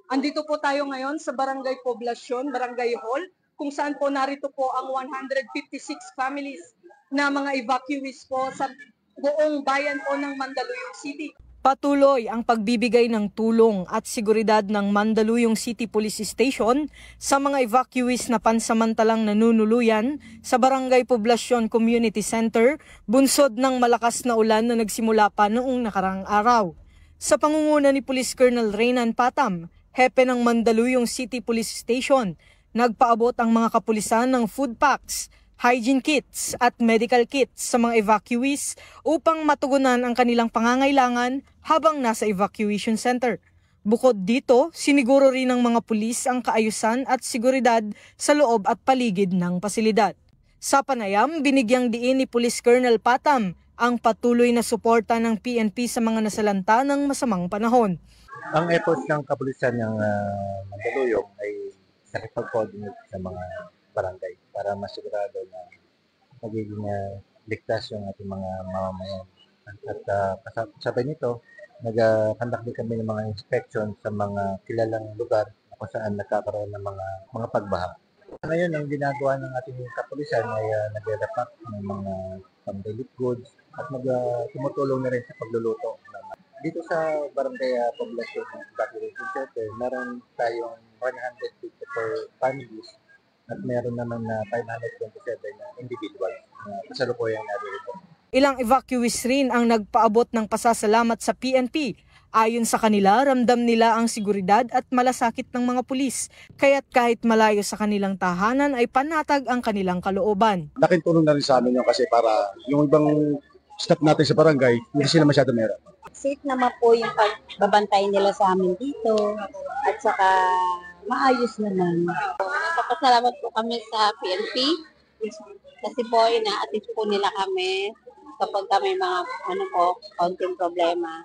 Andito po tayo ngayon sa Barangay Poblasyon, Barangay Hall, kung saan po narito po ang 156 families na mga evacuees po sa buong bayan po ng Mandaluyong City. Patuloy ang pagbibigay ng tulong at seguridad ng Mandaluyong City Police Station sa mga evacuees na pansamantalang nanunuluyan sa Barangay Poblasyon Community Center, bunsod ng malakas na ulan na nagsimula pa noong nakarang araw. Sa pangunguna ni Police Colonel Reynan Patam, hepe ng Mandaluyong City Police Station, nagpaabot ang mga kapulisan ng food packs, hygiene kits at medical kits sa mga evacuees upang matugunan ang kanilang pangangailangan habang nasa evacuation center. Bukod dito, siniguro rin ng mga pulis ang kaayusan at seguridad sa loob at paligid ng pasilidad. Sa panayam, binigyang diin ni Police Colonel Patam ang patuloy na suporta ng PNP sa mga nasalanta ng masamang panahon. Ang efforts ng kapulisan ng Mandaluyong ay nakipag-coordinate sa mga barangay para masigurado na magiging ligtas yung ating mga mamamayan. At kasabay nito, nag-conduct din kami ng mga inspection sa mga kilalang lugar kung saan nagkakaroon ng mga pagbaha. Ngayon, ang ginagawa ng ating kapulisan ay nag-repack ng mga pang-relief goods at tumutulong na rin sa pagluluto. Dito sa Barangay Poblasyon Evacuation Center, meron tayong 154 families at meron naman na 527 na individuals na kasalukuyang narito. Ilang evacuees rin ang nagpaabot ng pasasalamat sa PNP. Ayon sa kanila, ramdam nila ang seguridad at malasakit ng mga pulis. Kaya't kahit malayo sa kanilang tahanan ay panatag ang kanilang kalooban. Laking tulong na rin sa amin yun kasi para yung ibang staff natin sa barangay, hindi sila masyado meron. Safe naman po yung pagbabantay nila sa amin dito at saka maayos naman. Nagpapasalamat po kami sa PNP kasi po ina-assist po nila kami kapag kami mga kaunting problema.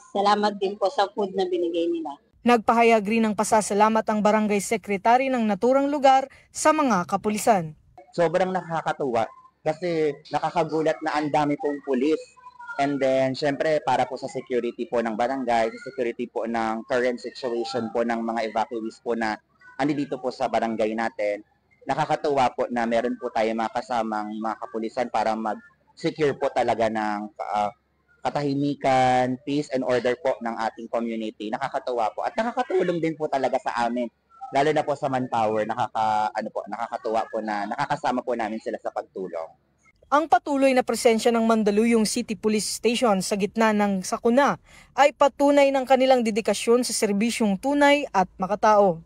Salamat din po sa food na binigay nila. Nagpahayag rin ng pasasalamat ang barangay secretary ng naturang lugar sa mga kapulisan. Sobrang nakakatuwa kasi nakakagulat na ang dami pong pulis. And then, syempre, para po sa security po ng barangay, sa security po ng current situation po ng mga evacuees po na andito po sa barangay natin, nakakatuwa po na meron po tayo mga kasamang mga kapulisan para mag-secure po talaga ng katahimikan, peace and order po ng ating community. Nakakatuwa po. At nakakatulong din po talaga sa amin. Lalo na po sa manpower, nakakatuwa po na nakakasama po namin sila sa pagtulong. Ang patuloy na presensya ng Mandaluyong City Police Station sa gitna ng sakuna ay patunay ng kanilang dedikasyon sa serbisyong tunay at makatao.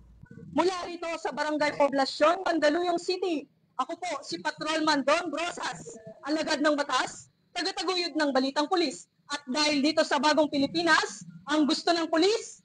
Mula rito sa Barangay Poblasyon, Mandaluyong City, ako po si Patrolman Don Brosas, alagad ng batas, tagataguyod ng Balitang Pulis. At dahil dito sa Bagong Pilipinas, ang gusto ng pulis,